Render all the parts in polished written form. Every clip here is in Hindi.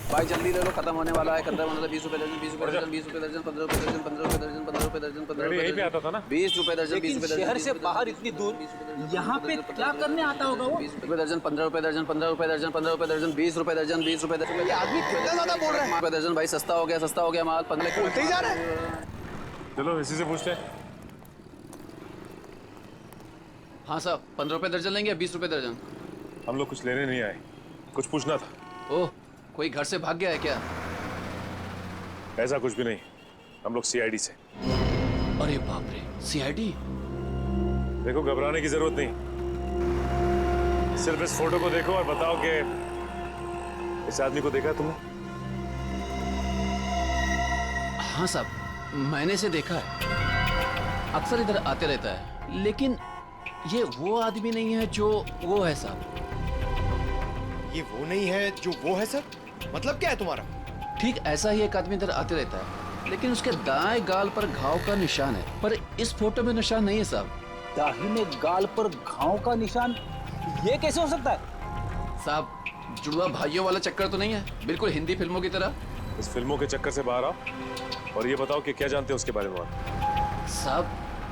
भाई जल्दी ले लो, खत्म होने वाला है। 20 रुपए दर्जन, 20 रुपए दर्जन, 20 रुपए दर्जन, 15 रुपए दर्जन, 15 रुपए दर्जन, 15 रुपए दर्जन, 15 रुपए यहीं पे आता था ना। 20 रुपए दर्जन, 20 लेकिन रुपए दर्जन, शहर से बाहर इतनी दूर यहाँ पे क्या करने आता होगा वो? 20 रुपए दर्जन, 15 रुपए दर्जन, 15 रुपए दर्जन, 15 रुपए दर्जन, 20 रुपए दर्जन, 20 रुपए दर्जन। ये आदमी कितना ज्यादा बोल रहा है। रुपए दर्जन भाई, सस्ता हो गया माल। 15 बोलते ही जा रहा है। चलो इसी से पूछते हैं। हाँ साहब, 15 रुपए दर्जन लेंगे या 20 रुपए दर्जन? हम लोग कुछ लेने नहीं आए, कुछ पूछना था। ओह, कोई घर से भाग गया है क्या? ऐसा कुछ भी नहीं, हम लोग सीआईडी से। अरे बाप रे, सीआईडी? देखो घबराने की जरूरत नहीं, सिर्फ इस फोटो को देखो और बताओ कि इस आदमी को देखा तुमने? हाँ साहब, मैंने इसे देखा है, अक्सर इधर आते रहता है, लेकिन ये वो आदमी नहीं है जो वो है साहब। ये वो नहीं है जो वो है सर? मतलब क्या है तुम्हारा? ठीक ऐसा ही एक आदमी इधर आते रहता है, लेकिन उसके दाएं गाल पर घाव का निशान है, पर इस फोटो में निशान नहीं है साहब। दाहिने गाल पर घाव का निशान, ये कैसे हो सकता है? साहब, जुड़वा भाइयों वाला चक्कर तो नहीं है? बिल्कुल हिंदी फिल्मों की तरह। इस फिल्मों के चक्कर से बाहर आओ और ये बताओ कि क्या जानते हो उसके बारे में। साहब,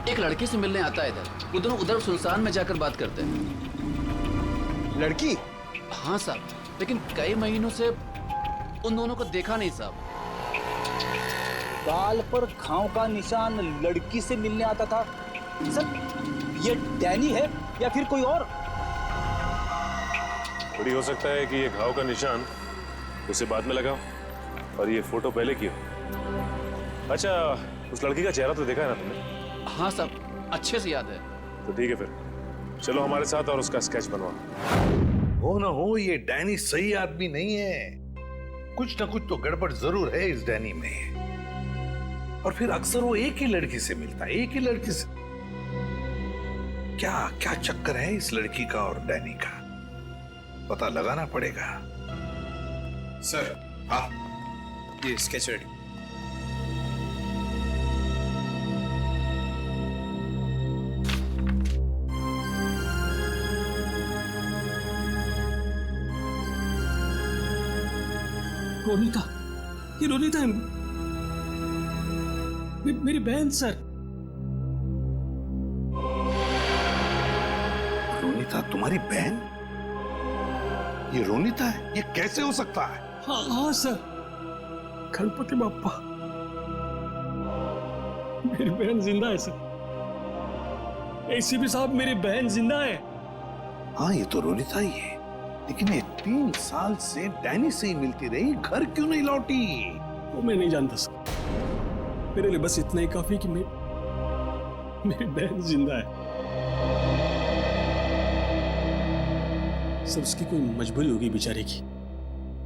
एक लड़की से मिलने आता है इधर, वो दोनों उधर सुनसान में जाकर बात करते हैं। लड़की? हाँ साहब, लेकिन कई महीनों से उन दोनों को देखा नहीं साहब। गाल पर घाव का निशान, लड़की से मिलने आता था। सर, ये डैनी है या फिर कोई और? थोड़ी हो सकता है कि ये घाव का निशान उसे बाद में लगा और ये फोटो पहले की हो। अच्छा, उस लड़की का चेहरा तो देखा है ना तुमने? हाँ साहब, अच्छे से याद है। तो ठीक है फिर, चलो हमारे साथ और उसका स्केच बनवाओ। हो ना हो, ये डैनी सही आदमी नहीं है। कुछ ना कुछ तो गड़बड़ जरूर है इस डैनी में। और फिर अक्सर वो एक ही लड़की से मिलता है, एक ही लड़की से। क्या क्या चक्कर है इस लड़की का और डैनी का? पता लगाना पड़ेगा। सर, हाँ, ये स्केच रेडी। रोनिता, ये रोनिता है, मेरी बहन सर। रोनिता तुम्हारी बहन? ये रोनिता है? ये कैसे हो सकता है? हाँ सर, गणपति बाप्पा, मेरी बहन जिंदा है सर। एसीपी साहब, मेरी बहन जिंदा है। हाँ, ये तो रोनिता ही है, लेकिन ये 3 साल से डैनी से ही मिलती रही, घर क्यों नहीं लौटी? वो मैं नहीं जानता सर, मेरे लिए बस इतना ही काफी कि मेरी बहन जिंदा है। सर, उसकी कोई मजबूरी होगी बेचारे की।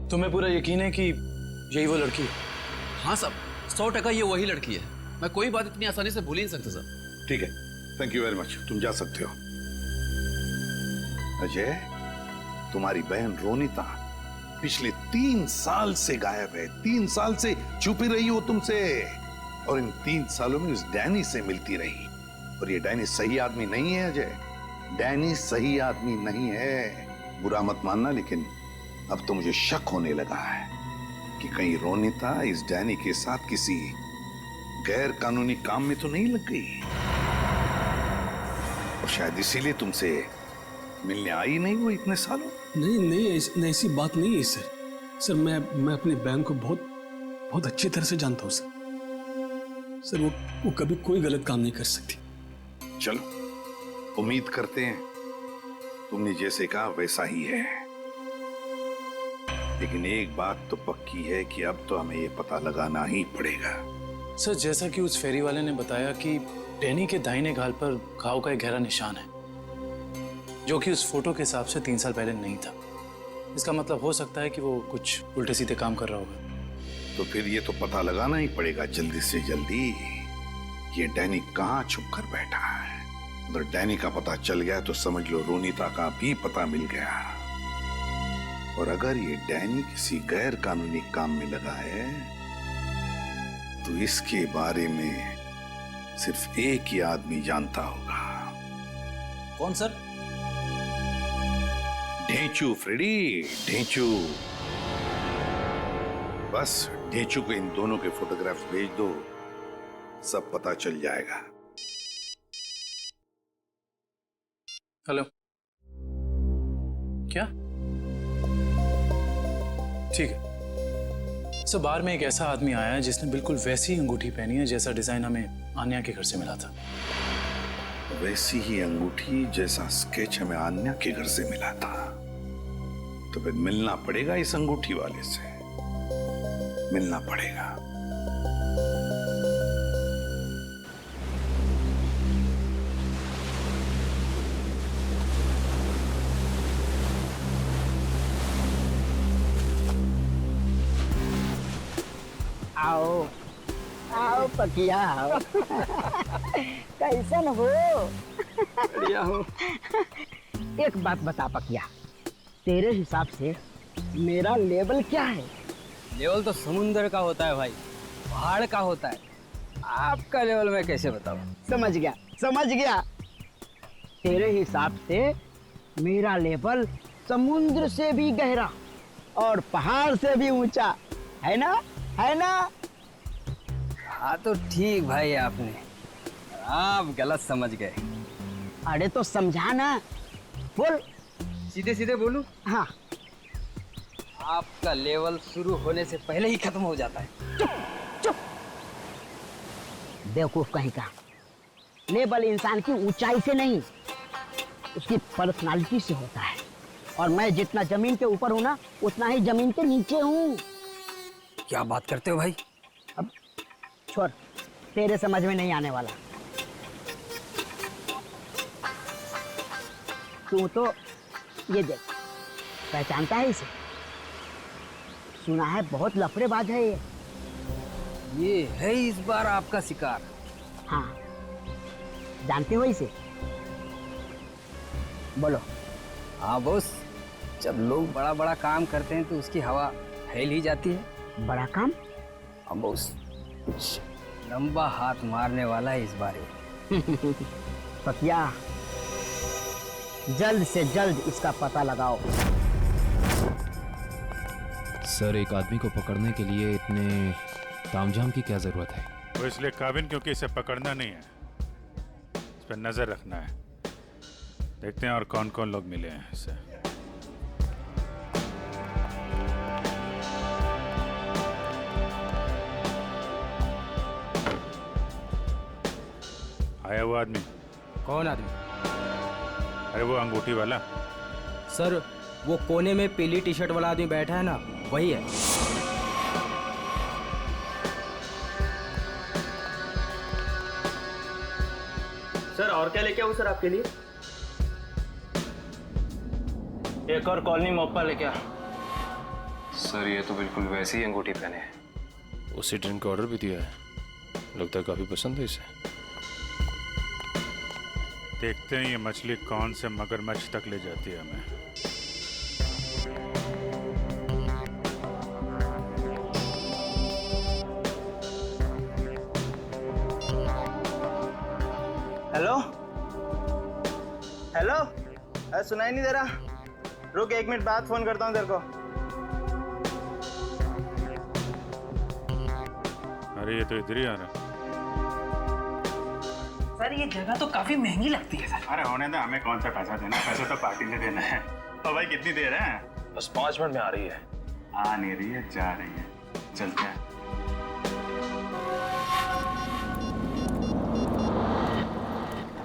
तुम्हें पूरा यकीन है कि यही वो लड़की है? हाँ साहब, 100% ये वही लड़की है। मैं कोई बात इतनी आसानी से भूल ही नहीं सकता सर। ठीक है, थैंक यू वेरी मच, तुम जा सकते हो। अजय, तुम्हारी बहन रोनिता पिछले 3 साल से गायब है। 3 साल से छुपी रही हो तुमसे, और इन 3 सालों में उस डैनी से मिलती रही। और ये डैनी सही आदमी नहीं है अजय, डैनी सही आदमी नहीं है। बुरा मत मानना, लेकिन अब तो मुझे शक होने लगा है कि कहीं रोनिता इस डैनी के साथ किसी गैर कानूनी काम में तो नहीं लग गई, और शायद इसीलिए तुमसे मिलने आई नहीं वो इतने सालों। नहीं, ऐसी बात नहीं है सर। सर, मैं अपनी बहन को बहुत अच्छी तरह से जानता हूँ सर। वो कभी कोई गलत काम नहीं कर सकती। चलो, उम्मीद करते हैं तुमने जैसे कहा वैसा ही है। लेकिन एक बात तो पक्की है कि अब तो हमें ये पता लगाना ही पड़ेगा। सर, जैसा कि उस फेरी वाले ने बताया कि डैनी के दाहिने गाल पर घाव का एक गहरा निशान है, जो कि उस फोटो के हिसाब से 3 साल पहले नहीं था। इसका मतलब हो सकता है कि वो कुछ उल्टे सीधे काम कर रहा होगा। तो फिर ये तो पता लगाना ही पड़ेगा जल्दी से जल्दी, ये डैनी कहाँ छुप कर बैठा है। अगर डैनी का पता चल गया तो समझ लो रोनिता का भी पता मिल गया। और अगर ये डैनी किसी गैर कानूनी काम में लगा है तो इसके बारे में सिर्फ एक ही आदमी जानता होगा। कौन सर? ढेंचू फ्रेडी, ढेंचू। बस ढेचू को इन दोनों के फोटोग्राफ्स भेज दो, सब पता चल जाएगा। हेलो, क्या? ठीक है। सो बार में एक ऐसा आदमी आया है जिसने बिल्कुल वैसी अंगूठी पहनी है जैसा डिजाइन हमें आन्या के घर से मिला था। वैसी ही अंगूठी जैसा स्केच हमें आन्या के घर से मिला था। तो फिर मिलना पड़ेगा इस अंगूठी वाले से, मिलना पड़ेगा। आओ आओ पकिया आओ। कैसन हो? बढ़िया हो। एक बात बता पकिया, तेरे हिसाब से मेरा लेवल क्या है? लेवल तो समुंदर का होता है भाई, पहाड़ का होता है। आपका लेवल मैं कैसे बताऊं? समझ गया समझ गया। तेरे हिसाब से मेरा लेवल समुद्र से भी गहरा और पहाड़ से भी ऊंचा है ना? है ना? हाँ तो ठीक भाई, आपने आप गलत समझ गए। अरे तो समझा ना, बोल। सीधे सीधे बोलूं? हाँ। आपका लेवल शुरू होने से पहले ही खत्म हो जाता है। चुप। बेवकूफ कहीं का। लेवल इंसान की ऊंचाई से नहीं, उसकी पर्सनालिटी से होता है। और मैं जितना जमीन के ऊपर हूं ना, उतना ही जमीन के नीचे हूं। क्या बात करते हो भाई? अब छोड़, तेरे समझ में नहीं आने वाला। तू तो ये देख, पहचानता है इसे? सुना है बहुत लफड़ेबाज है ये है इस बार आपका शिकार। हाँ, जानते हो इसे? बोलो। हाँ बॉस, जब लोग बड़ा बड़ा काम करते हैं तो उसकी हवा फैल ही जाती है। बड़ा काम? हाँ बॉस, कुछ लंबा हाथ मारने वाला है इस बार ये। पकिया, जल्द से जल्द इसका पता लगाओ। सर, एक आदमी को पकड़ने के लिए इतने तामझाम की क्या जरूरत है? वो इसलिए काबिन क्योंकि इसे पकड़ना नहीं है, इस पर नजर रखना है। देखते हैं और कौन कौन लोग मिले हैं इससे। आया वो आदमी? कौन आदमी? अरे वो अंगूठी वाला। सर, वो कोने में पीली टी शर्ट वाला आदमी बैठा है ना, वही है। सर, और क्या लेके आऊं सर आपके लिए? एक और कॉलोनी मोप्पा लेके आ। सर, ये तो बिल्कुल वैसी ही अंगूठी पहने हैं। उसी ड्रिंक का ऑर्डर भी दिया है, लगता है काफी पसंद है इसे। देखते हैं ये मछली कौन से मगरमच्छ तक ले जाती है हमें। हेलो हेलो, अरे सुनाई नहीं दे रहा? रुक, 1 मिनट बाद फोन करता हूँ तेरे को। अरे ये तो इधर ही आ रहा है। सर, ये जगह तो काफी महंगी लगती है सर। अरे होने दे, हमें कौन सा पैसा देना है, पैसा तो पार्टी ने देना है। तो भाई कितनी देर है? बस 5 मिनट में आ रही है। आ नहीं रही है, जा रही है। चलते हैं।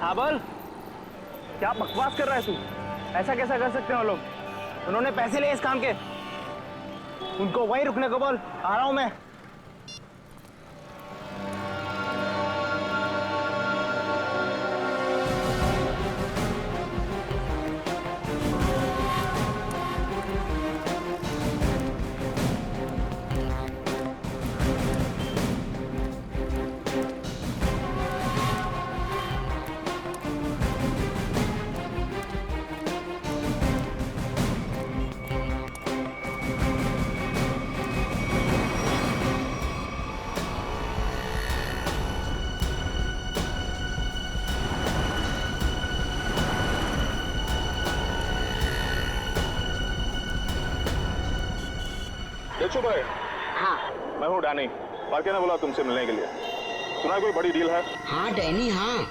हाँ बोल, क्या बकवास कर रहा है तू? ऐसा कैसा कर सकते हो लोग? उन्होंने पैसे लिए इस काम के, उनको वहीं रुकने को बोल। आ रहा हूं मैं। देखो भाई, हाँ मैं हूँ डैनी। पार्के ने बोला तुमसे मिलने के लिए। सुना कोई बड़ी डील है? हाँ डैनी हाँ,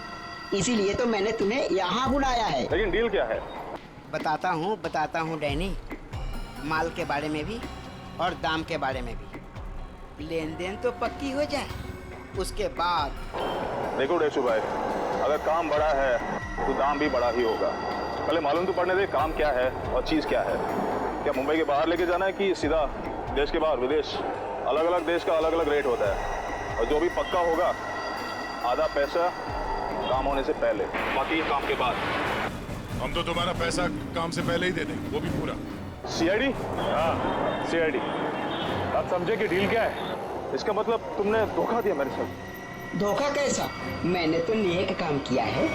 इसीलिए तो मैंने तुम्हें यहाँ बुलाया है। लेकिन डील क्या है? बताता हूँ डैनी। माल के बारे में भी और दाम के बारे में भी। लेन देन तो पक्की हो जाए, उसके बाद। देखो डेशु भाई, अगर काम बड़ा है तो दाम भी बड़ा ही होगा। पहले मालूम तो पड़ने दे काम क्या है और चीज क्या है। क्या मुंबई के बाहर लेके जाना है कि सीधा देश के बाहर विदेश? अलग अलग देश का अलग अलग रेट होता है, और जो भी पक्का होगा आधा पैसा काम होने से पहले, बाकी काम के बाद। हम तो तुम्हारा पैसा काम से पहले ही दे देंगे, वो भी पूरा। सीआईडी? हाँ सीआईडी। आप समझे कि डील क्या है? इसका मतलब तुमने धोखा दिया मेरे साथ। धोखा कैसा? मैंने तो नेक काम किया है।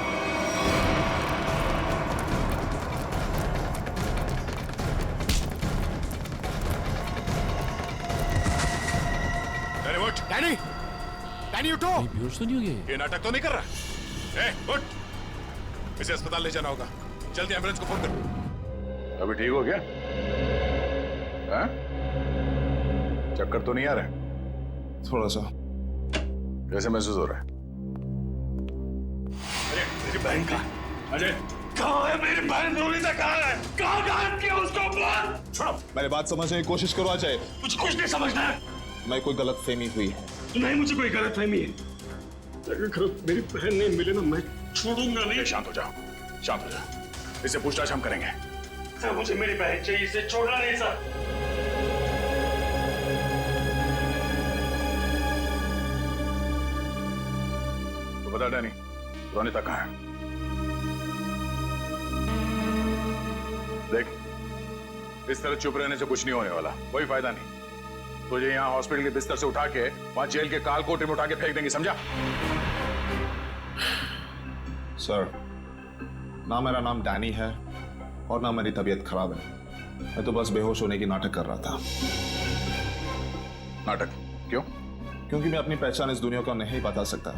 डैनी, डैनी उठो। बेहोश तो नहीं हो गया? ये नाटक तो नहीं कर रहा? उठ, इसे अस्पताल ले जाना होगा। जल्दी एम्बुलेंस को फोन कर। अभी ठीक हो गया? हाँ? चक्कर तो नहीं आ रहा? थोड़ा सा। कैसे महसूस हो रहा है? अरे मेरी बहन कहाँ? अजय कहाँ है मेरी बहन? रोनिता कहाँ है? कहाँ गायब किया उसको? बोल। छोड़ो, मेरी बात समझने की कोशिश करो अजय। मुझे कुछ नहीं समझना है। मैं कोई गलत फहमी हुई है। नहीं, मुझे कोई गलत फहमी है। अगर मेरी बहन नहीं मिले ना, मैं छोड़ूंगा नहीं। शांत हो जाओ, शांत हो जाओ। इससे पूछताछ हम करेंगे। सर मुझे मेरी बहन चाहिए, इसे छोड़ना नहीं सर। तो बता डैनी, रोनिता कहाँ है? देख, इस तरह चुप रहने से कुछ नहीं होने वाला, कोई फायदा नहीं। तुझे यहाँ हॉस्पिटल के बिस्तर से उठा के वहां जेल के काल कोठरी में उठा के फेंक देंगे, समझा? सर, ना मेरा नाम डैनी है और ना मेरी तबीयत खराब है। मैं तो बस बेहोश होने की नाटक कर रहा था। नाटक? क्यों? क्योंकि मैं अपनी पहचान इस दुनिया को नहीं बता सकता।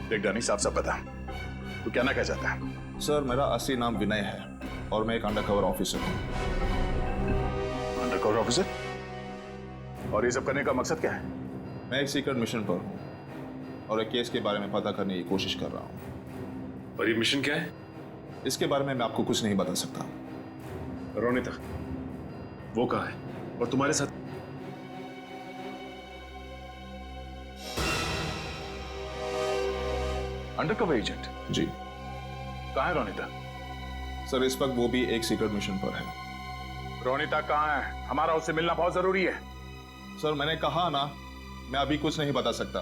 देख डैनी, साफ साफ बता, तू क्या ना कह चाहता है? सर, मेरा असली नाम विनय है और मैं एक अंडरकवर ऑफिसर हूँ। Undercover officer? और ये सब करने का मकसद क्या है? मैं एक सीक्रेट मिशन पर हूँ और एक केस के बारे में पता करने की कोशिश कर रहा हूँ। और ये मिशन क्या है? इसके बारे में मैं आपको कुछ नहीं बता सकता। रोनिता, वो कहाँ है? और तुम्हारे साथ? Undercover agent? जी। कहाँ है रोनिता? सर, इस वक्त वो भी एक सीक्रेट मिशन पर है। रोनिता कहाँ है? हमारा उससे मिलना बहुत जरूरी है। सर, मैंने कहा ना, मैं अभी कुछ नहीं बता सकता।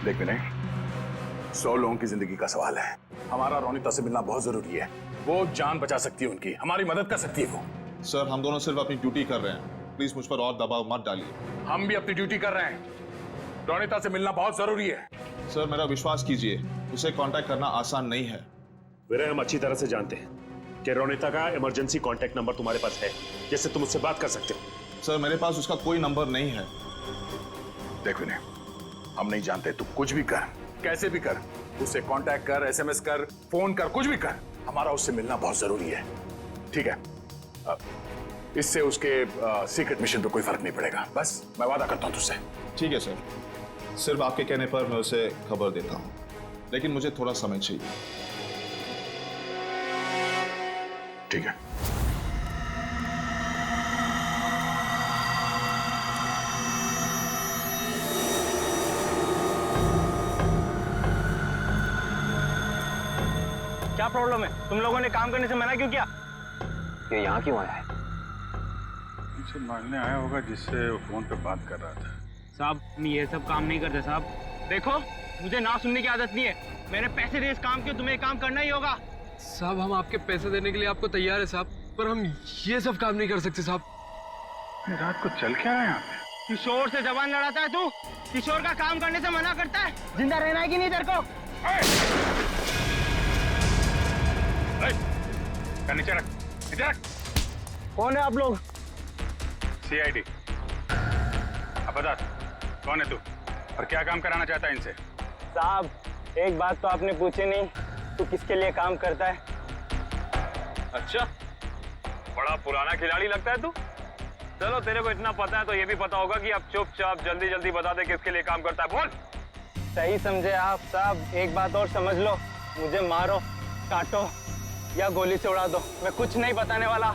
देख विनय, 100 लोगों की जिंदगी का सवाल है। हमारा रोनिता से मिलना बहुत जरूरी है। वो जान बचा सकती है उनकी, हमारी मदद कर सकती है वो। सर, हम दोनों सिर्फ अपनी ड्यूटी कर रहे हैं। प्लीज मुझ पर और दबाव मत डालिए। हम भी अपनी ड्यूटी कर रहे हैं। रोनिता से मिलना बहुत जरूरी है। सर, मेरा विश्वास कीजिए, उसे कांटेक्ट करना आसान नहीं है। विनय, हम अच्छी तरह से जानते हैं कि रोनिता का इमरजेंसी कांटेक्ट नंबर तुम्हारे पास है, जिससे तुम उससे बात कर सकते हो। सर, मेरे पास उसका कोई नंबर नहीं है। देख विनय, हम नहीं जानते, तू कुछ भी कर, कैसे भी कर, उससे कांटेक्ट कर, एसएमएस कर, फोन कर, कुछ भी कर, हमारा उससे मिलना बहुत जरूरी है, ठीक है? इससे उसके सीक्रेट मिशन पे कोई फर्क नहीं पड़ेगा, बस मैं वादा करता हूं तुझसे। ठीक है सर, सिर्फ आपके कहने पर मैं उसे खबर देता हूं, लेकिन मुझे थोड़ा समय चाहिए। ठीक है। क्या प्रॉब्लम है? तुम लोगों ने काम करने से मना क्यों किया? ये यहाँ क्यों आया है? मुझे मारने आया होगा, जिससे वो फोन पे बात कर रहा था। साहब, हम ये सब काम नहीं करते साहब। देखो, मुझे ना सुनने की आदत नहीं है। मैंने पैसे दिए इस काम के, तुम्हें काम करना ही होगा। साहब, हम आपके पैसे देने के लिए आपको तैयार है साहब, पर हम ये सब काम नहीं कर सकते साहब। रात को चल क्या रहा है यहाँ पे? किशोर से जबान लड़ाता है तू? किशोर का काम करने से मना करता है? जिंदा रहना है कि नहीं तेरे को? नीचे रख, नीचे रख। कौन है आप लोग? सीआईडी। अब बता, कौन है तू और क्या काम कराना चाहता है इनसे? साहब, एक बात तो आपने पूछी नहीं, तू किसके लिए काम करता है? अच्छा, बड़ा पुराना खिलाड़ी लगता है तू। चलो तेरे को इतना पता है तो ये भी पता होगा कि अब चुपचाप जल्दी जल्दी बता दे किसके लिए काम करता है। बोल। सही समझे आप साहब। एक बात और समझ लो, मुझे मारो, काटो या गोली से उड़ा दो, मैं कुछ नहीं बताने वाला।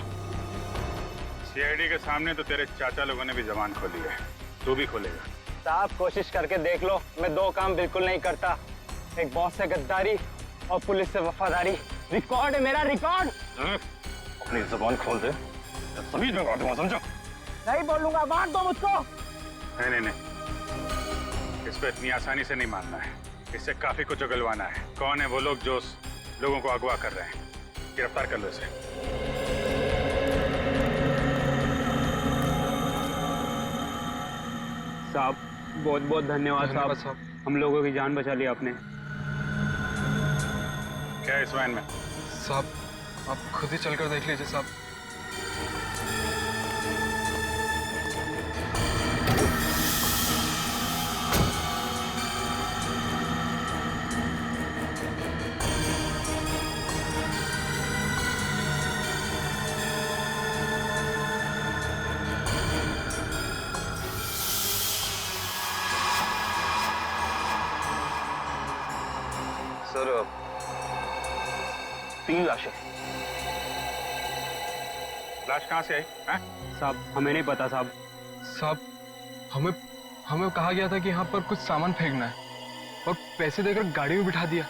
सीआईडी के सामने तो तेरे चाचा लोगों ने भी जबान खोली है, तू भी खोलेगा। साहब कोशिश करके देख लो, मैं दो काम बिल्कुल नहीं करता, एक बॉस से गद्दारी और पुलिस से वफादारी। रिकॉर्ड है मेरा, रिकॉर्ड। अपनी जबान खोल दे, सभी में काट दूंगा, समझो? नहीं बोलूंगा, मार दो मुझको। नहीं, इसको इतनी आसानी से नहीं मानना है, इससे काफी कुछ उगलवाना है। कौन है वो लोग जो उस लोगों को अगवा कर रहे हैं? गिरफ्तार कर लो इसे। साहब बहुत बहुत धन्यवाद साहब, हम लोगों की जान बचा ली आपने। क्या है इस वैन में? साहब आप खुद ही चलकर देख लीजिए साहब। सर 3 लाशें। लाश कहाँ से आई? साहब हमें नहीं पता साहब। साहब हमें कहा गया था कि यहाँ पर कुछ सामान फेंकना है और पैसे देकर गाड़ी में बिठा दिया,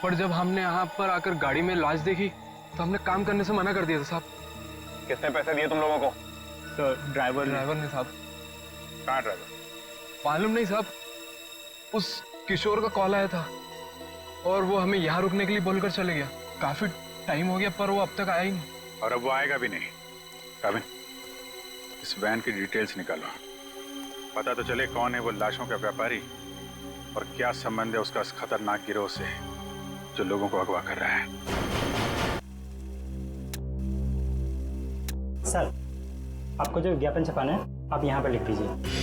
पर जब हमने यहाँ पर आकर गाड़ी में लाश देखी तो हमने काम करने से मना कर दिया था साहब। कितने पैसे दिए तुम लोगों को? सर ड्राइवर ने साहब। कहाँ ड्राइवर? मालूम नहीं साहब, उस किशोर का कॉल आया था और वो हमें यहाँ रुकने के लिए बोलकर चले गया। काफी टाइम हो गया पर वो अब तक आया ही नहीं। और अब वो आएगा भी नहीं। काबिन, इस वैन की डिटेल्स निकालो, पता तो चले कौन है वो लाशों का व्यापारी और क्या संबंध है उसका इस खतरनाक गिरोह से जो लोगों को अगवा कर रहा है। सर आपको जो विज्ञापन छपाना है आप यहाँ पर लिख दीजिए।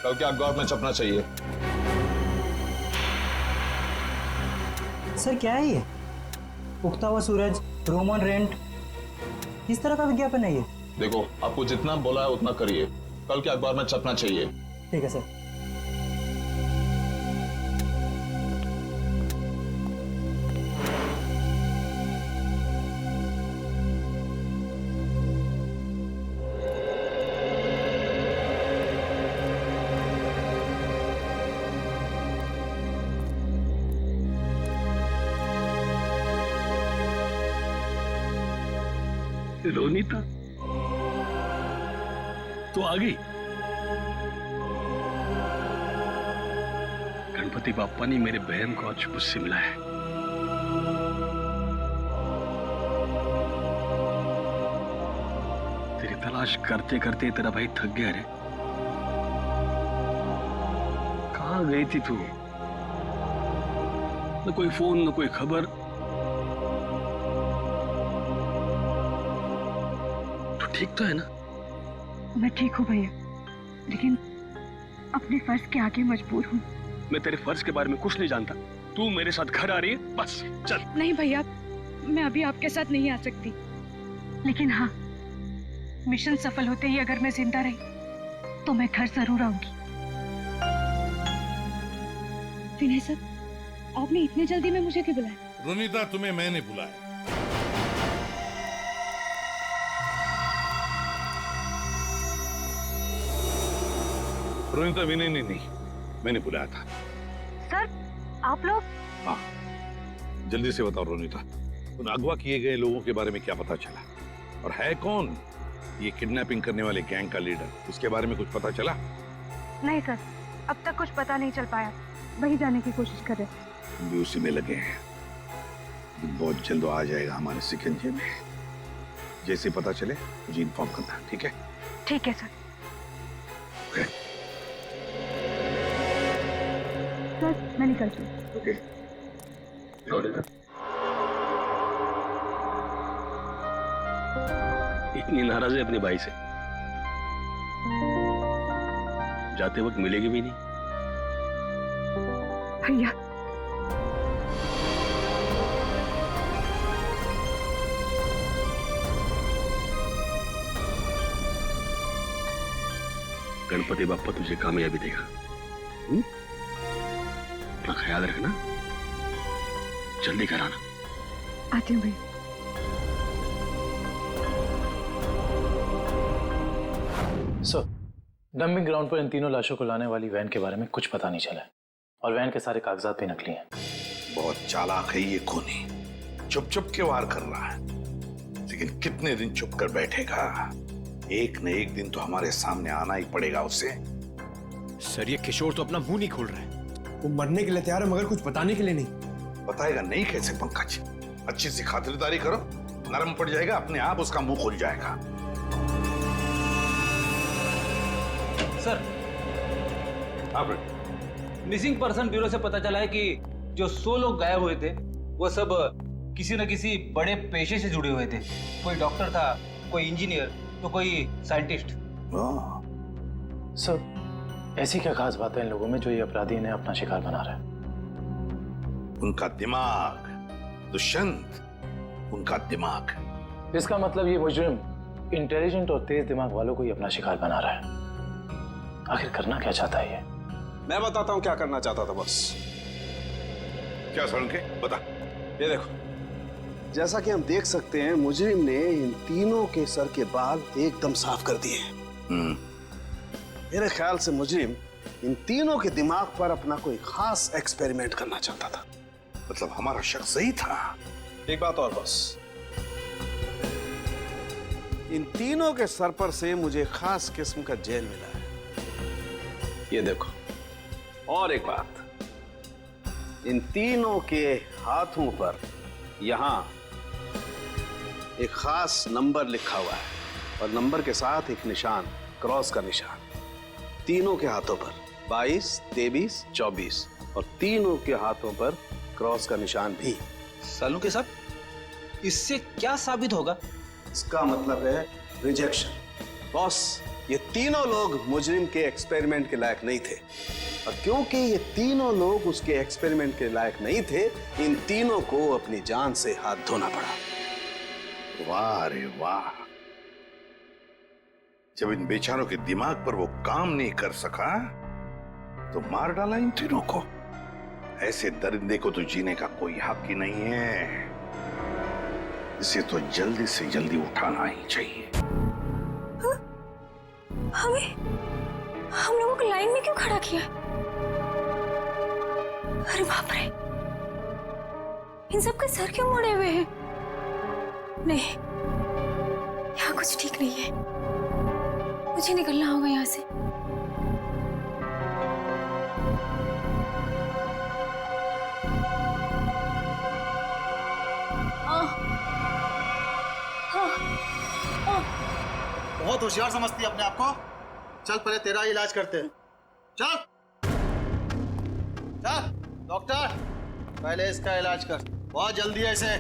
कल के अखबार में छपना चाहिए। सर क्या है ये? उगता हुआ सूरज, रूम ऑन रेंट, किस तरह का विज्ञापन है ये? देखो आपको जितना बोला है उतना करिए, कल के अखबार में छपना चाहिए। ठीक है सर। रोनीता तो आ गई। गणपति बाप्पा ने मेरे बहन को आज मुझसे मिलाया है। तेरी तलाश करते करते तेरा भाई थक गया रे। कहाँ गई थी तू? न कोई फोन न कोई खबर। ठीक तो है ना? मैं ठीक हूँ भैया, लेकिन अपने फर्ज के आगे मजबूर हूँ। मैं तेरे फर्ज के बारे में कुछ नहीं जानता। तू मेरे साथ घर आ रही है, बस चल। नहीं भैया, मैं अभी आपके साथ नहीं आ सकती, लेकिन हाँ, मिशन सफल होते ही अगर मैं जिंदा रही तो मैं घर जरूर आऊंगी। विनय सर, आपने इतनी जल्दी में मुझे क्यों बुलाया? रोनीता, तुम्हें मैंने बुलाया। रोनीता, विनय ने नहीं, मैंने बुलाया था। सर आप लोग? हाँ, जल्दी से बताओ रोनीता, उन अगवा किए गए लोगों के बारे में क्या पता चला? और है कौन ये किडनैपिंग करने वाले गैंग का लीडर? उसके बारे में कुछ पता चला? नहीं सर, अब तक कुछ पता नहीं चल पाया, वही जाने की कोशिश कर रहे। हम भी उसी में लगे हैं। बहुत जल्द वो आ जाएगा हमारे शिकंजे में। जैसे पता चले मुझे इन्फॉर्म करना, ठीक है? ठीक है सर। ओके। सर मैं निकलती हूँ। ओके। इतनी नाराज है अपने भाई से, जाते वक्त मिलेगी भी नहीं। भैया गणपति बाप्पा तुझे कामयाबी देगा। अपना ख्याल रखना, जल्दी कराना। आती हूँ भैया। सर, डंपिंग ग्राउंड पर इन तीनों लाशों को लाने वाली वैन के बारे में कुछ पता नहीं चला है और वैन के सारे कागजात भी नकली हैं। बहुत चालाक है ये खूनी, चुप चुप के वार कर रहा है, लेकिन कितने दिन चुप कर बैठेगा? एक न एक दिन तो हमारे सामने आना ही पड़ेगा उसे। सर ये किशोर तो अपना मुंह नहीं खोल रहा है। वो मरने के लिए तैयार है मगर कुछ बताने के लिए नहीं। बताएगा नहीं कैसे पंकज? अच्छी सी खातिरदारी करो, नरम पड़ जाएगा, अपने आप उसका मुंह खुल जाएगा। सर, मिसिंग पर्सन ब्यूरो से पता चला है कि जो 100 लोग गायब हुए थे वो सब किसी न किसी बड़े पेशे से जुड़े हुए थे। कोई डॉक्टर था, कोई इंजीनियर, तो कोई साइंटिस्ट। सर, ऐसी क्या खास बात है इन लोगों में जो ये अपराधी इन्हें अपना शिकार बना रहा है? उनका दिमाग दुष्यंत, उनका दिमाग। इसका मतलब ये मुजरिम इंटेलिजेंट और तेज दिमाग वालों को ही अपना शिकार बना रहा है। आखिर करना क्या चाहता है ये? मैं बताता हूँ क्या करना चाहता था बस। क्या सुन के बता। ये देखो, जैसा कि हम देख सकते हैं मुजरिम ने इन तीनों के सर के बाल एकदम साफ कर दिए। मेरे ख्याल से मुजरिम इन तीनों के दिमाग पर अपना कोई खास एक्सपेरिमेंट करना चाहता था। मतलब हमारा शक सही था। एक बात और बस, इन तीनों के सर पर से मुझे खास किस्म का जेल मिला है। ये देखो, और एक बात, इन तीनों के हाथों पर यहां एक खास नंबर लिखा हुआ है और नंबर के साथ एक निशान, क्रॉस का निशान। तीनों के हाथों पर 22, 23, 24 और तीनों के हाथों पर क्रॉस का निशान भी। सालों के साथ इससे क्या साबित होगा? इसका मतलब है रिजेक्शन। बॉस, ये तीनों लोग मुजरिम के एक्सपेरिमेंट के लायक नहीं थे और क्योंकि ये तीनों लोग उसके एक्सपेरिमेंट के लायक नहीं थे, इन तीनों को अपनी जान से हाथ धोना पड़ा। वाह रे वाह, जब इन बेचारों के दिमाग पर वो काम नहीं कर सका तो मार डाला इन तीनों को। ऐसे दरिंदे को तो जीने का कोई हक ही नहीं है। इसे तो जल्दी से जल्दी उठाना ही चाहिए। हम लोगों को लाइन में क्यों खड़ा किया? अरे बाप रे, इन सब के सर क्यों मुड़े हुए हैं? नहीं, यहाँ कुछ ठीक नहीं है। मुझे निकलना होगा यहाँ से। बहुत होशियार समझती है अपने आप को। चल पहले तेरा इलाज करते हैं। चल चल डॉक्टर, पहले इसका इलाज कर। बहुत जल्दी है इसे।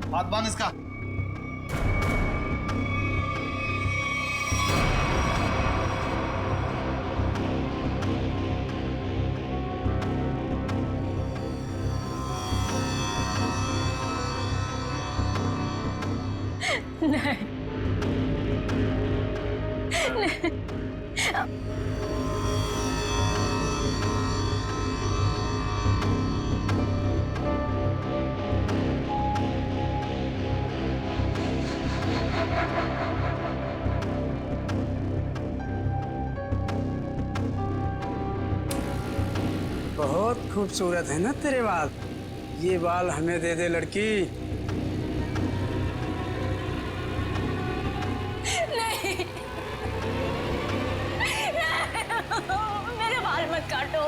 हाथ बांध इसका। नहीं, नहीं। बहुत खूबसूरत है ना तेरे बाल। ये बाल हमें दे दे लड़की। नहीं, मेरे बाल मत काटो।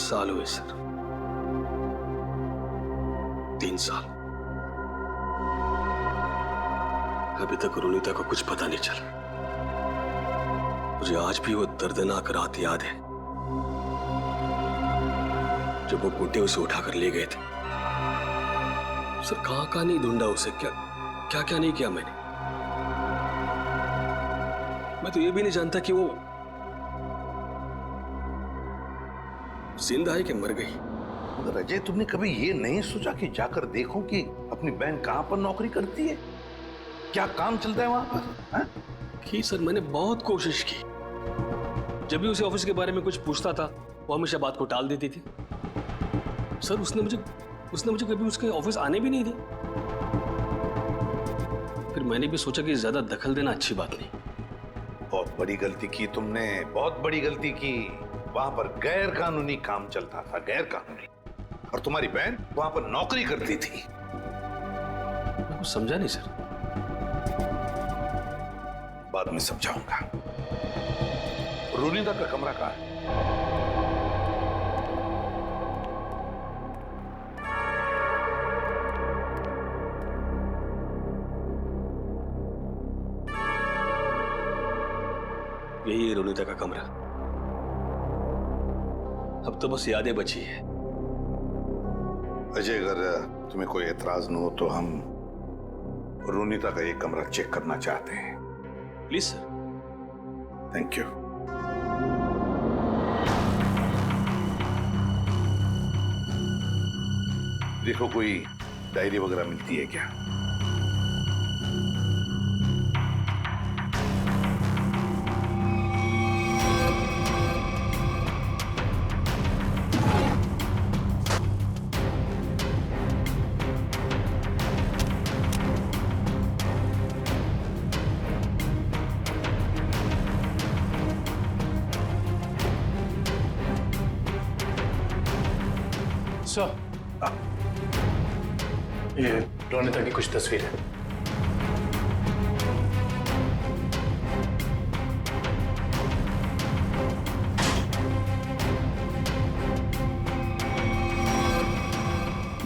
साल हुए सर, 3 साल। अभी तक रोनिता को कुछ पता नहीं चला। मुझे आज भी वो दर्दनाक रात याद है जब वो गुड्डे उसे उठाकर ले गए थे। सर कहां कहां नहीं ढूंढा उसे, क्या क्या क्या नहीं किया मैंने। मैं तो ये भी नहीं जानता कि वो जिंदा है कि मर गई। मगर अजय, तुमने कभी ये नहीं सोचा कि जाकर देखो कि अपनी बहन कहां पर नौकरी करती है, क्या काम चलता है वहां पर? की सर, मैंने बहुत कोशिश की। जब भी उसे ऑफिस के बारे में कुछ पूछता था वो हमेशा बात को टाल देती थी। सर उसने मुझे कभी उसके ऑफिस आने भी नहीं दिया। फिर मैंने भी सोचा कि ज्यादा दखल देना अच्छी बात नहीं। बहुत बड़ी गलती की तुमने, बहुत बड़ी गलती की। वहां पर गैर कानूनी काम चलता था, गैर कानूनी, और तुम्हारी बहन वहां पर नौकरी करती थी। मैं कुछ समझा नहीं सर। बाद में समझाऊंगा। रोनिता का कमरा कहां है? यही है रोनिता का कमरा। अब तो बस यादें बची है। अजय, अगर तुम्हें कोई एतराज न हो तो हम रोनिता का ये कमरा चेक करना चाहते हैं। Please sir. Thank you. देखो कोई डायरी वगैरह मिलती है क्या? सर, ये रोनिता की कुछ तस्वीर है।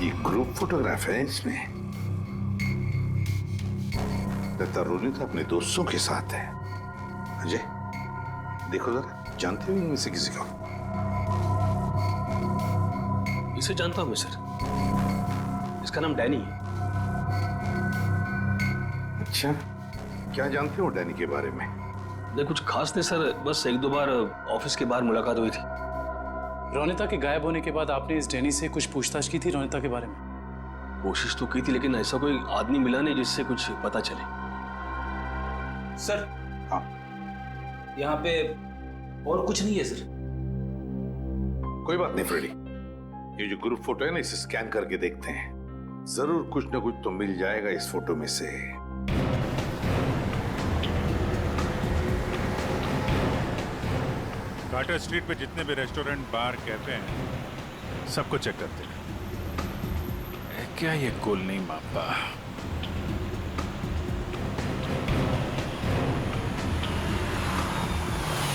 ये ग्रुप फोटोग्राफ है, इसमें लगता रोनिता अपने दोस्तों के साथ है। अजय देखो जरा, जानते हो इनमें से किसी को? इसे जानता हूं मैं सर, इसका नाम डैनी है। अच्छा, क्या जानते हो डैनी के बारे में? नहीं कुछ खास नहीं सर, बस 1-2 बार ऑफिस के बाहर मुलाकात हुई थी। रोनिता के गायब होने के बाद आपने इस डैनी से कुछ पूछताछ की थी रोनिता के बारे में? कोशिश तो की थी, लेकिन ऐसा कोई आदमी मिला नहीं जिससे कुछ पता चले। सर, हाँ, यहाँ पे और कुछ नहीं है सर। कोई बात नहीं फ्रेडी, ये जो ग्रुप फोटो है ना, इसे स्कैन करके देखते हैं। जरूर कुछ ना कुछ तो मिल जाएगा इस फोटो में से। कार्टर स्ट्रीट पे जितने भी रेस्टोरेंट, बार, कैफे हैं, सबको चेक करते हैं। क्या ये गोल नहीं मापा?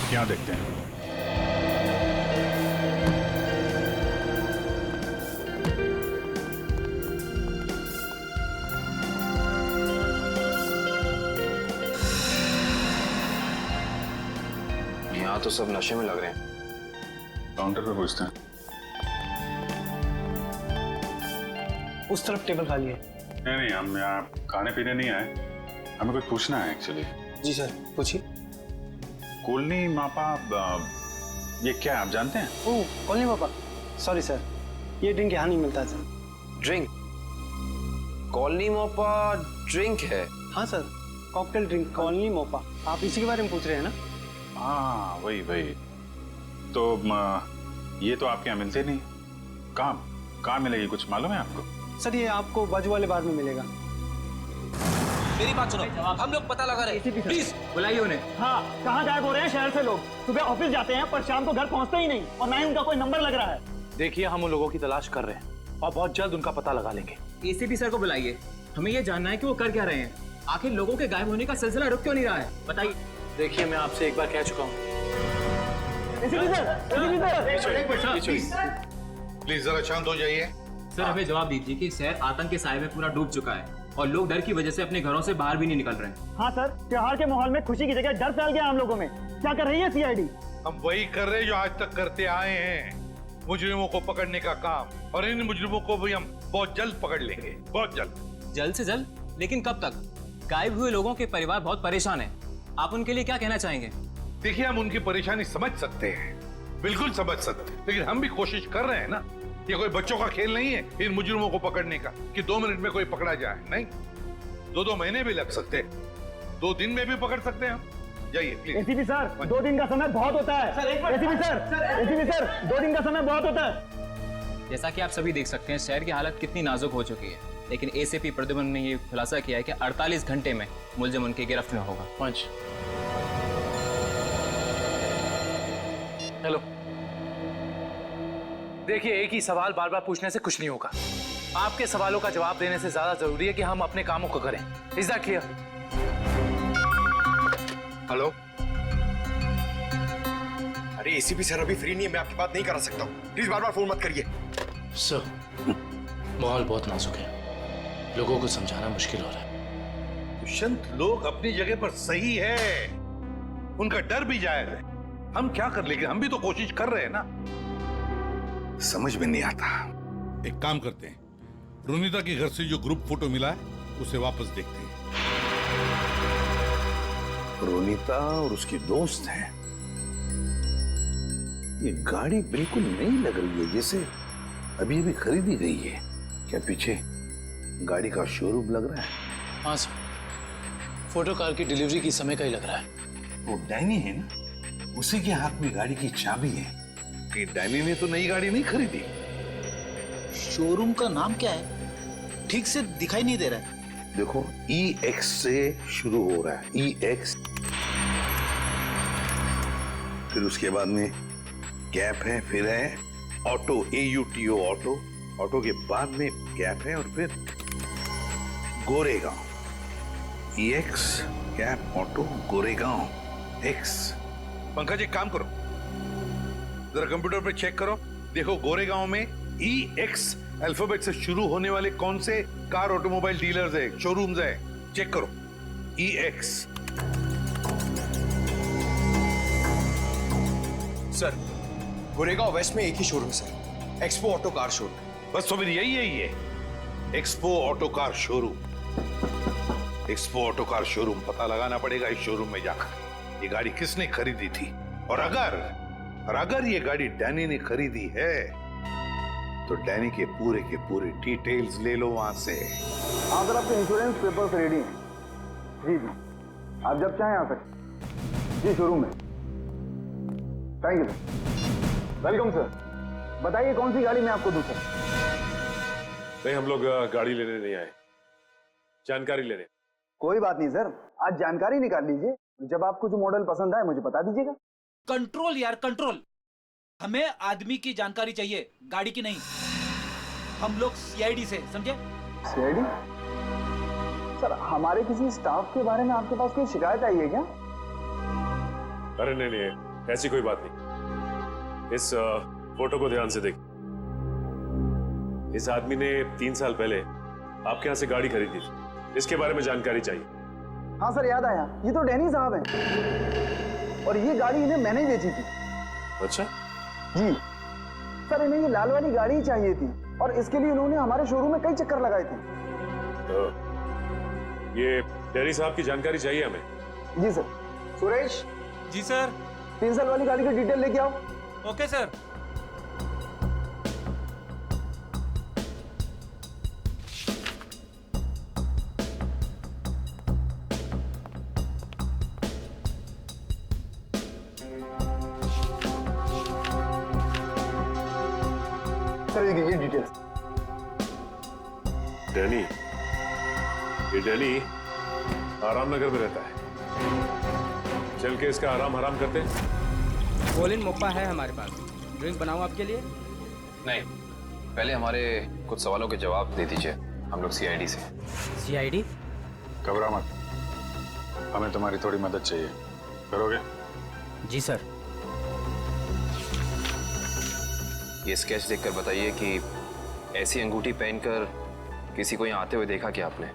क्या देखते हैं? यहाँ तो सब नशे में लग रहे हैं। काउंटर पे पूछते हैं। उस तरफ टेबल खाली है। नहीं, हम यहाँ खाने पीने नहीं आए, हमें कुछ पूछना है एक्चुअली। जी सर, पूछिए। कोलनी मापा, ये क्या है आप जानते हैं? ओह, कोलनी मापा, सॉरी सर, ये ड्रिंक यहाँ नहीं मिलता sir. Drink? Colony Mopa drink है? हाँ sir, cocktail drink colony Mopa. आप इसी के बारे में पूछ रहे हैं ना? हाँ वही। तो ये तो आपके यहाँ मिलते नहीं। कहाँ मिलेगी, कुछ मालूम है आपको? सर ये आपको बाजू वाले बार में मिलेगा। मेरी बात सुनो, हम लोग पता लगा रहे हैं, प्लीज बुलाइए उन्हें। हाँ, कहाँ गायब हो रहे हैं शहर से लोग? सुबह ऑफिस जाते हैं पर शाम को घर पहुँचते ही नहीं, और ना ही उनका कोई नंबर लग रहा है। देखिए, हम उन लोगों की तलाश कर रहे हैं और बहुत जल्द उनका पता लगा लेंगे। एसीपी सर को बुलाइए, हमें ये जानना है कि वो कर क्या रहे हैं। आखिर लोगों के गायब होने का सिलसिला रुक क्यों नहीं रहा है, बताइए। देखिए, मैं आपसे एक बार कह चुका हूँ, प्लीज जरा शांत हो जाइए। सर हमें जवाब दीजिए कि शहर आतंक के साए में पूरा डूब चुका है और लोग डर की वजह से अपने घरों से बाहर भी नहीं निकल रहे हैं। हाँ सर, त्योहार के माहौल में खुशी की जगह डर फैल गया हम लोगों में। क्या कर रही है सीआईडी? हम वही कर रहे हैं जो आज तक करते आए हैं, मुजरिमों को पकड़ने का काम, और इन मुजरिमों को भी हम बहुत जल्द पकड़ लेंगे, बहुत जल्द। जल्द से जल्द? लेकिन कब तक? गायब हुए लोगों के परिवार बहुत परेशान हैं। आप उनके लिए क्या कहना चाहेंगे? देखिए, हम उनकी परेशानी समझ सकते हैं, बिल्कुल समझ सकते हैं, लेकिन हम भी कोशिश कर रहे हैं ना। ये कोई बच्चों का खेल नहीं है इन मुजरिमों को पकड़ने का कि 2 मिनट में कोई पकड़ा जाए। नहीं, 2 महीने भी लग सकते हैं, 2 दिन में भी पकड़ सकते हैं हम। जाइए प्लीज। एसीपी सर, 2 दिन का समय बहुत होता है। एसीपी सर, 2 दिन का समय बहुत होता है। जैसा कि आप सभी देख सकते हैं, शहर की हालत कितनी नाजुक हो चुकी है, लेकिन एसीपी प्रद्युम्न ने ये खुलासा किया है कि 48 घंटे में मुलजिम उनकी गिरफ्त में होगा। पंच। हेलो, देखिए, एक ही सवाल बार बार पूछने से कुछ नहीं होगा। आपके सवालों का जवाब देने से ज्यादा जरूरी है कि हम अपने कामों को करें। Is that clear? हेलो। अरे एसीपी सर अभी फ्री नहीं है, मैं आपकी बात नहीं करा सकता हूँ, प्लीज बार बार फोन मत करिए। सर, माहौल बहुत नाजुक है, लोगों को समझाना मुश्किल हो रहा है। दुष्यंत, लोग अपनी जगह पर सही है, उनका डर भी जायज है। हम क्या कर लेंगे, हम भी तो कोशिश कर रहे हैं ना। समझ में नहीं आता। एक काम करते हैं, रोनिता के घर से जो ग्रुप फोटो मिला है उसे वापस देखते हैं। रोनिता और उसकी दोस्त हैं। ये गाड़ी बिल्कुल नई लग रही है, जैसे अभी अभी खरीदी गई है। क्या पीछे गाड़ी का शोरूम लग रहा है? हाँ सर, फोटो कार की डिलीवरी की समय का ही लग रहा है। वो डैनी है ना, उसी के हाथ में गाड़ी की चाबी है। कि डैनी ने तो नई गाड़ी नहीं खरीदी। शोरूम का नाम क्या है? ठीक से दिखाई नहीं दे रहा है। देखो, EX से शुरू हो रहा है, EX, फिर उसके बाद में गैप है, फिर है ऑटो, AUTO ऑटो, ऑटो के बाद में गैप है, और फिर Goregaon. EX gap auto Goregaon X। Pankaj, एक काम करो, जरा कंप्यूटर पे चेक करो, देखो गोरेगांव में EX अल्फाबेट से शुरू होने वाले कौन से कार ऑटोमोबाइल डीलर्स है, शोरूम्स है, चेक करो। EX। सर, गोरेगांव वेस्ट में एक ही शोरूम है sir, expo auto car showroom. बस तो फिर यही है, ये expo auto car showroom. Expo auto car showroom पता लगाना पड़ेगा इस शोरूम में जाकर, ये गाड़ी किसने खरीदी थी, और अगर ये गाड़ी डैनी ने खरीदी है तो डैनी के पूरे डिटेल्स ले लो वहां से। हाँ सर, आपके इंश्योरेंस पेपर्स रेडी हैं। जी जी, आप जब चाहें आ सकते। जी, शोरूम में। Thank you sir. Welcome sir. बताइए कौन सी गाड़ी मैं आपको दूं सर? नहीं, हम लोग गाड़ी लेने नहीं आए, जानकारी लेने। कोई बात नहीं सर, आज जानकारी निकाल लीजिए। जब आपको जो मॉडल पसंद आए मुझे बता दीजिएगा। कंट्रोल यार, कंट्रोल। हमें आदमी की जानकारी चाहिए, गाड़ी की नहीं। हम लोग CID से, समझे? CID? सर, हमारे किसी स्टाफ के बारे में आपके पास कोई शिकायत आई है क्या? अरे नहीं नहीं, ऐसी कोई बात नहीं। इस फोटो को ध्यान से देख। इस आदमी ने 3 साल पहले आपके यहाँ से गाड़ी खरीदी थी, इसके बारे में जानकारी चाहिए। हाँ सर, याद आया, ये तो डैनी साहब हैं, और ये गाड़ी इन्हें मैंने ही बेची थी। अच्छा जी सर, इन्हें ये लाल वाली गाड़ी ही चाहिए थी, और इसके लिए इन्होंने हमारे शोरूम में कई चक्कर लगाए थे। तो ये डैनी साहब की जानकारी चाहिए हमें। जी सर। सुरेश। जी सर। 3 साल वाली गाड़ी की डिटेल लेके आओ। Okay sir. सर, ये डिटेल्स। डैनी, ये डैनी आराम नगर में रहता है, चल के इसका आराम हराम करते हैं। कोलिन मोप्पा है हमारे पास, ड्रिंक बनाऊं आपके लिए? नहीं, पहले हमारे कुछ सवालों के जवाब दे दीजिए, हम लोग CID से। CID? घबरा मत, हमें तुम्हारी थोड़ी मदद चाहिए, करोगे? जी सर। ये स्केच देखकर बताइए कि ऐसी अंगूठी पहनकर किसी को यहाँ आते हुए देखा क्या आपने?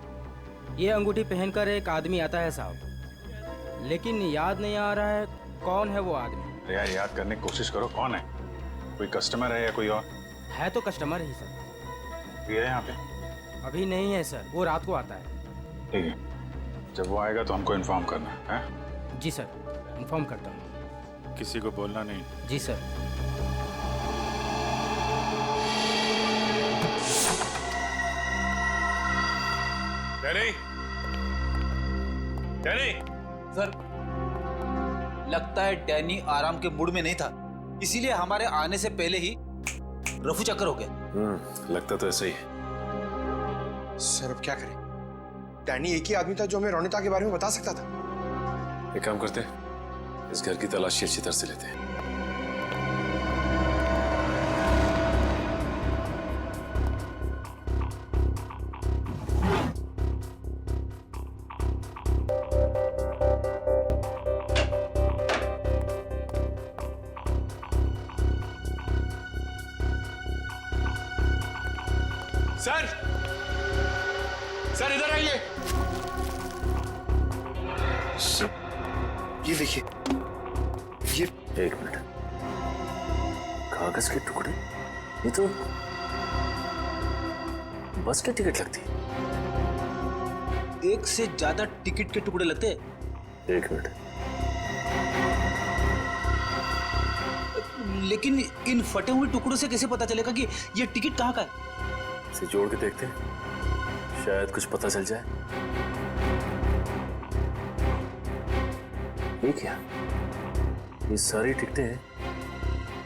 ये अंगूठी पहनकर एक आदमी आता है साहब, लेकिन याद नहीं आ रहा है कौन है वो आदमी। अरे यार याद करने की कोशिश करो, कौन है? कोई कस्टमर है या कोई और? है तो कस्टमर ही सर। ये है यहाँ पे? अभी नहीं है सर, वो रात को आता है। ठीक है, जब वो आएगा तो हमको इन्फॉर्म करना है? जी सर, इन्फॉर्म करता हूँ। किसी को बोलना नहीं। जी सर। Danny, Danny. सर, लगता है डैनी आराम के मूड में नहीं था, इसीलिए हमारे आने से पहले ही रफू चक्कर हो गया। लगता तो ऐसा ही है। सर अब क्या करें? डैनी एक ही आदमी था जो हमें रोनिता के बारे में बता सकता था। एक काम करते हैं, इस घर की तलाशी अच्छी तरह से लेते हैं। सर, सर इधर आइए। ये देखिए, ये एक मिनट, कागज के टुकड़े? ये तो बस की टिकट लगती है। एक से ज्यादा टिकट के टुकड़े लगते हैं। एक मिनट, लेकिन इन फटे हुए टुकड़ों से कैसे पता चलेगा कि ये टिकट कहाँ का है? इसे जोड़ के देखते हैं, शायद कुछ पता चल जाए। ये क्या? ये सारी टिकटें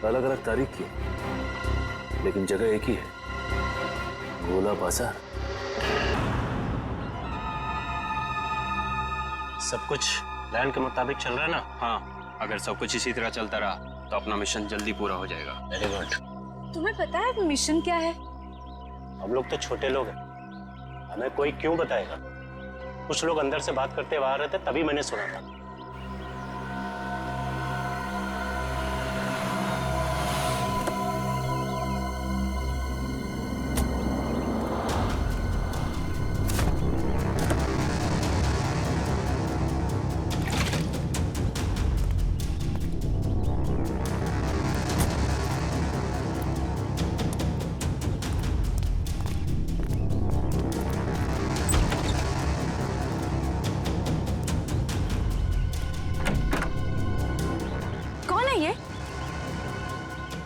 अलग अलग तारीख की हैं, लेकिन जगह एक ही है, गोला बाजार। सब कुछ प्लान के मुताबिक चल रहा है ना? हाँ, अगर सब कुछ इसी तरह चलता रहा तो अपना मिशन जल्दी पूरा हो जाएगा। Very good. तुम्हें पता है मिशन क्या है? हम लोग तो छोटे लोग हैं, हमें कोई क्यों बताएगा? कुछ लोग अंदर से बात करते बाहर रहते, तभी मैंने सुना था।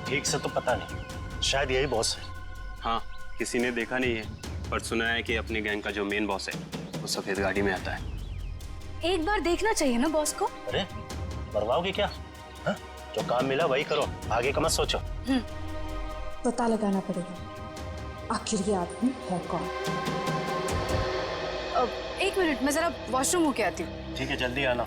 ठीक से तो पता नहीं, शायद यही बॉस है। हाँ, किसी ने देखा नहीं है, पर सुना है कि अपने गैंग का जो मेन बॉस है वो सफेद गाड़ी में आता है। एक बार देखना चाहिए ना बॉस को। अरे मरवाओगे क्या? हा? जो काम मिला वही करो, आगे का मत सोचो। पता लगाना पड़ेगा आखिर ये आदमी है कौन। एक मिनट, मैं जरा वॉशरूम होके आती हूँ। ठीक है, जल्दी आना।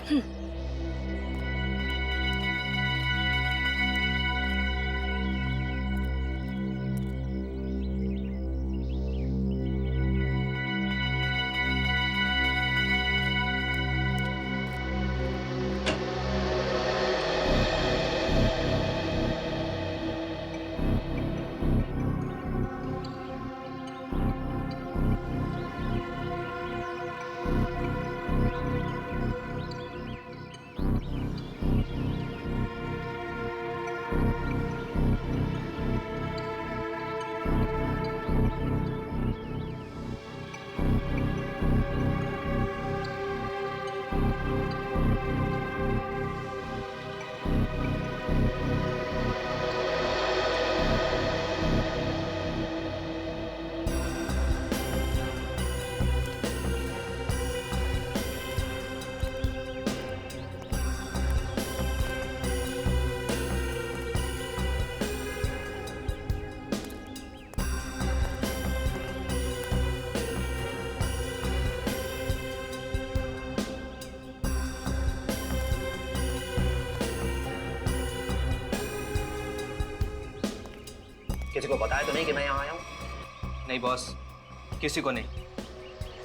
किसी को बताया तो नहीं कि मैं यहाँ आया हूँ? नहीं बॉस, किसी को नहीं।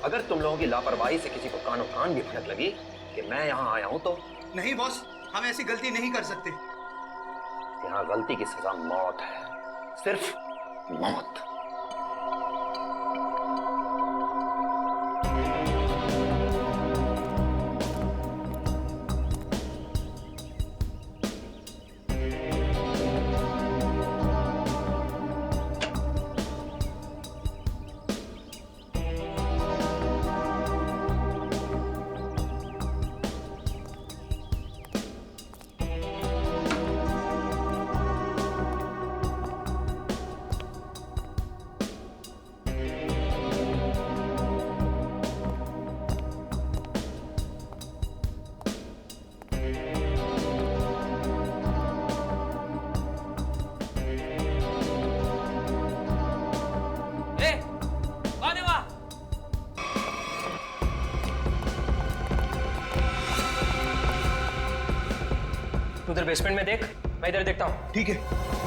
अगर तुम लोगों की लापरवाही से किसी को कानो कान भी भनक लगी कि मैं यहाँ आया हूँ तो? नहीं बॉस, हम ऐसी गलती नहीं कर सकते। यहाँ गलती की सजा मौत है। सिर्फ मौत। उधर बेसमेंट में देख, मैं इधर देखता हूँ। ठीक है।